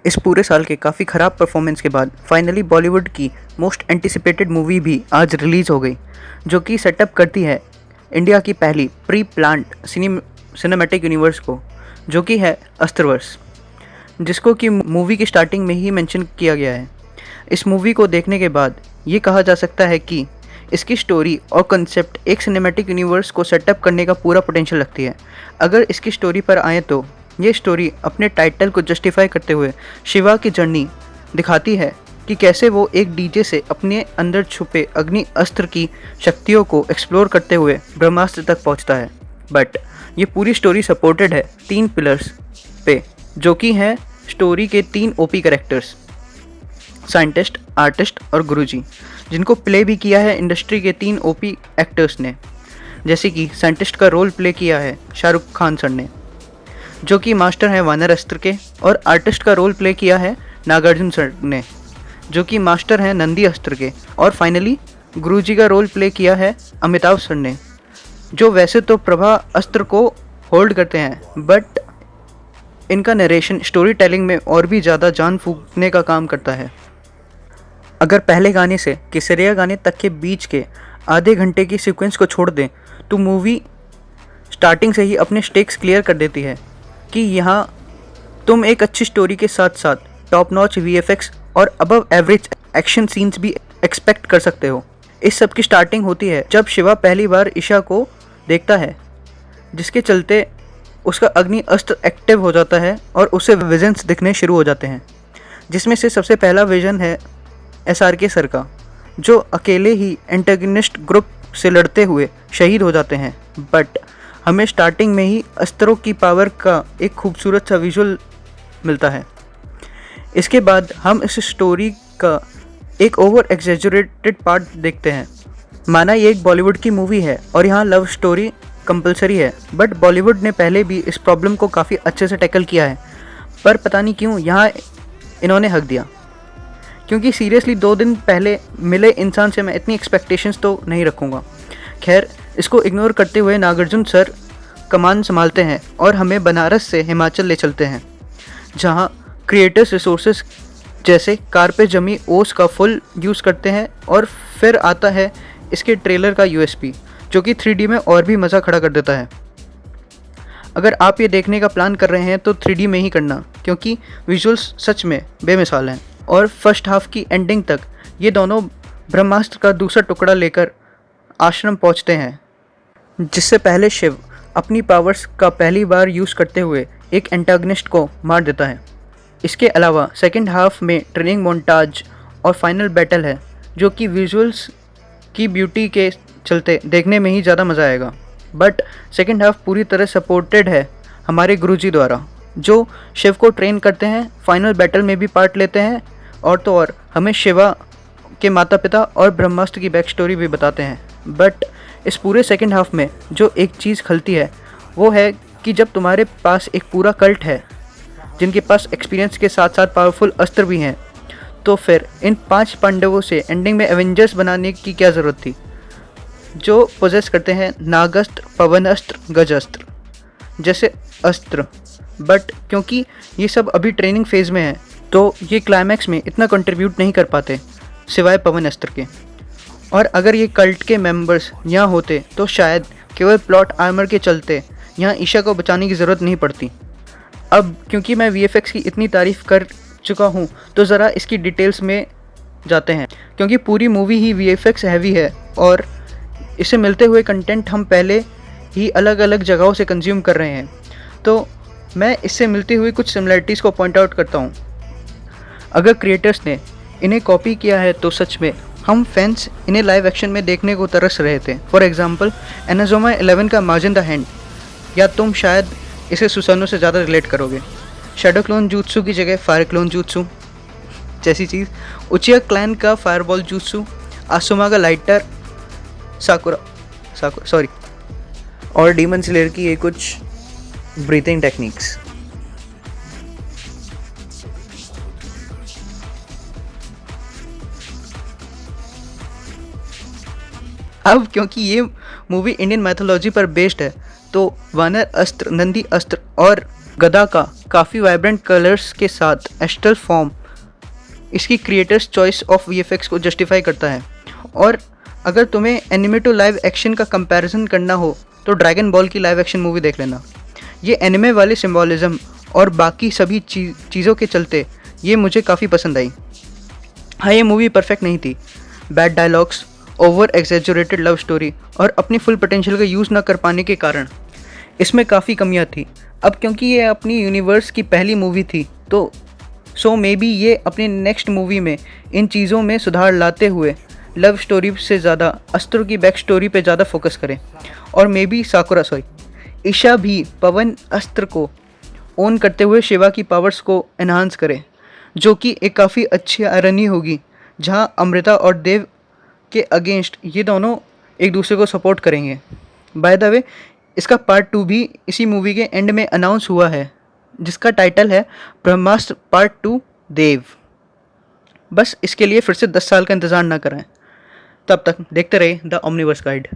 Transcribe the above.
इस पूरे साल के काफ़ी ख़राब परफॉर्मेंस के बाद फाइनली बॉलीवुड की मोस्ट एंटिसिपेटेड मूवी भी आज रिलीज़ हो गई, जो कि सेटअप करती है इंडिया की पहली प्री प्लान्ड सिनेमैटिक यूनिवर्स को, जो कि है अस्त्रवर्ष, जिसको कि मूवी की स्टार्टिंग में ही मेंशन किया गया है। इस मूवी को देखने के बाद ये कहा जा सकता है कि इसकी स्टोरी और कंसेप्ट एक सिनेमैटिक यूनिवर्स को सेटअप करने का पूरा पोटेंशियल रखती है। अगर इसकी स्टोरी पर आए तो ये स्टोरी अपने टाइटल को जस्टिफाई करते हुए शिवा की जर्नी दिखाती है कि कैसे वो एक डीजे से अपने अंदर छुपे अग्नि अस्त्र की शक्तियों को एक्सप्लोर करते हुए ब्रह्मास्त्र तक पहुंचता है। बट ये पूरी स्टोरी सपोर्टेड है 3 पिलर्स पे, जो कि हैं स्टोरी के 3 ओपी कैरेक्टर्स, साइंटिस्ट, आर्टिस्ट और गुरुजी, जिनको प्ले भी किया है इंडस्ट्री के 3 ओपी एक्टर्स ने। जैसे कि साइंटिस्ट का रोल प्ले किया है शाहरुख खान सर ने, जो कि मास्टर हैं वानर अस्त्र के, और आर्टिस्ट का रोल प्ले किया है नागार्जुन सर ने, जो कि मास्टर हैं नंदी अस्त्र के, और फाइनली गुरुजी का रोल प्ले किया है अमिताभ सर ने, जो वैसे तो प्रभा अस्त्र को होल्ड करते हैं, बट इनका नरेशन स्टोरी टेलिंग में और भी ज़्यादा जान फूंकने का काम करता है। अगर पहले गाने से केसरिया गाने तक के बीच के आधे घंटे की सीक्वेंस को छोड़ दें तो मूवी स्टार्टिंग से ही अपने स्टेक्स क्लियर कर देती है कि यहाँ तुम एक अच्छी स्टोरी के साथ साथ टॉप नॉच वीएफएक्स और अबव एवरेज एक्शन सीन्स भी एक्सपेक्ट कर सकते हो। इस सब की स्टार्टिंग होती है जब शिवा पहली बार ईशा को देखता है, जिसके चलते उसका अग्नि अस्त्र एक्टिव हो जाता है और उसे विजन्स दिखने शुरू हो जाते हैं, जिसमें से सबसे पहला विजन है SRK सर का, जो अकेले ही एंटागनिस्ट ग्रुप से लड़ते हुए शहीद हो जाते हैं। बट हमें स्टार्टिंग में ही अस्त्रों की पावर का एक खूबसूरत सा विजुअल मिलता है। इसके बाद हम इस स्टोरी का एक ओवर एग्जेजरेटेड पार्ट देखते हैं। माना ये एक बॉलीवुड की मूवी है और यहाँ लव स्टोरी कंपलसरी है, बट बॉलीवुड ने पहले भी इस प्रॉब्लम को काफ़ी अच्छे से टैकल किया है, पर पता नहीं क्यों यहाँ इन्होंने हक दिया। क्योंकि सीरियसली 2 दिन पहले मिले इंसान से मैं इतनी एक्सपेक्टेशंस तो नहीं रखूँगा। खैर, इसको इग्नोर करते हुए नागार्जुन सर कमान संभालते हैं और हमें बनारस से हिमाचल ले चलते हैं, जहाँ क्रिएटर्स रिसोर्सेज जैसे कार पे जमी ओस का फुल यूज़ करते हैं। और फिर आता है इसके ट्रेलर का USP, जो कि 3D में और भी मज़ा खड़ा कर देता है। अगर आप ये देखने का प्लान कर रहे हैं तो 3D में ही करना, क्योंकि विजुअल्स सच में बेमिसाल हैं। और फर्स्ट हाफ की एंडिंग तक ये दोनों ब्रह्मास्त्र का दूसरा टुकड़ा लेकर आश्रम पहुंचते हैं, जिससे पहले शिव अपनी पावर्स का पहली बार यूज़ करते हुए एक एंटागनिस्ट को मार देता है। इसके अलावा सेकंड हाफ में ट्रेनिंग मोन्टाज और फाइनल बैटल है, जो कि विजुअल्स की ब्यूटी के चलते देखने में ही ज़्यादा मज़ा आएगा। बट सेकंड हाफ पूरी तरह सपोर्टेड है हमारे गुरुजी द्वारा, जो शिव को ट्रेन करते हैं, फाइनल बैटल में भी पार्ट लेते हैं, और तो और हमें शिवा के माता पिता और ब्रह्मास्त्र की बैक स्टोरी भी बताते हैं। बट इस पूरे सेकंड हाफ में जो एक चीज़ खलती है वो है कि जब तुम्हारे पास एक पूरा कल्ट है, जिनके पास एक्सपीरियंस के साथ साथ पावरफुल अस्त्र भी हैं, तो फिर इन 5 पांडवों से एंडिंग में एवेंजर्स बनाने की क्या ज़रूरत थी, जो पोजेस करते हैं नागस्त्र, पवन अस्त्र, गज अस्त्र जैसे अस्त्र। बट क्योंकि ये सब अभी ट्रेनिंग फेज़ में है, तो ये क्लाइमैक्स में इतना कंट्रीब्यूट नहीं कर पाते सिवाय पवन अस्त्र के। और अगर ये कल्ट के मेंबर्स यहाँ होते तो शायद केवल प्लॉट आर्मर के चलते यहाँ ईशा को बचाने की ज़रूरत नहीं पड़ती। अब क्योंकि मैं VFX की इतनी तारीफ़ कर चुका हूँ, तो ज़रा इसकी डिटेल्स में जाते हैं, क्योंकि पूरी मूवी ही VFX हैवी है और इसे मिलते हुए कंटेंट हम पहले ही अलग अलग जगहों से कंज्यूम कर रहे हैं। तो मैं इससे मिलती हुई कुछ सिमिलरिटीज़ को पॉइंट आउट करता हूँ। अगर क्रिएटर्स ने इन्हें कॉपी किया है तो सच में हम फैंस इन्हें लाइव एक्शन में देखने को तरस रहे थे। फॉर एग्जांपल एनाजोमा 11 का मार्जिन द हैंड, या तुम शायद इसे सुसानो से ज़्यादा रिलेट करोगे। शैडो क्लोन जूत्सु की जगह फायर क्लोन जूत्सु जैसी चीज़, उचिया क्लैन का फायरबॉल जूत्सु, आसुमा का लाइटर साकुरा और डीमन स्लेयर की ये कुछ ब्रीथिंग टेक्निक्स। अब क्योंकि ये मूवी इंडियन मैथोलॉजी पर बेस्ड है, तो वानर अस्त्र, नंदी अस्त्र और गदा का काफ़ी वाइब्रेंट कलर्स के साथ एस्ट्रल फॉर्म इसकी क्रिएटर्स चॉइस ऑफ वीएफएक्स को जस्टिफाई करता है। और अगर तुम्हें एनिमे टू लाइव एक्शन का कंपैरिजन करना हो तो ड्रैगन बॉल की लाइव एक्शन मूवी देख लेना। ये एनिमे वाले सिम्बोलिज्म और बाकी सभी चीज़ों के चलते ये मुझे काफ़ी पसंद आई। हाँ, ये मूवी परफेक्ट नहीं थी। Bad dialogues, over exaggerated love story और अपनी फुल पोटेंशियल का यूज़ ना कर पाने के कारण इसमें काफ़ी कमियां थी। अब क्योंकि ये अपनी यूनिवर्स की पहली मूवी थी तो मे बी ये अपनी नेक्स्ट मूवी में इन चीज़ों में सुधार लाते हुए लव स्टोरी से ज़्यादा अस्त्रों की बैक स्टोरी पे ज़्यादा फोकस करें। और मे बी ईशा भी पवन अस्त्र को ओन करते हुए शिवा की पावर्स को एनहांस करे, जो कि एक काफ़ी अच्छी आयरनी होगी जहां अमृता और देव के अगेंस्ट ये दोनों एक दूसरे को सपोर्ट करेंगे। बाय द वे, इसका पार्ट 2 भी इसी मूवी के एंड में अनाउंस हुआ है, जिसका टाइटल है ब्रह्मास्त्र पार्ट 2 देव। बस इसके लिए फिर से 10 साल का इंतज़ार ना कराएं। तब तक देखते रहिए द ओमनिवर्स गाइड।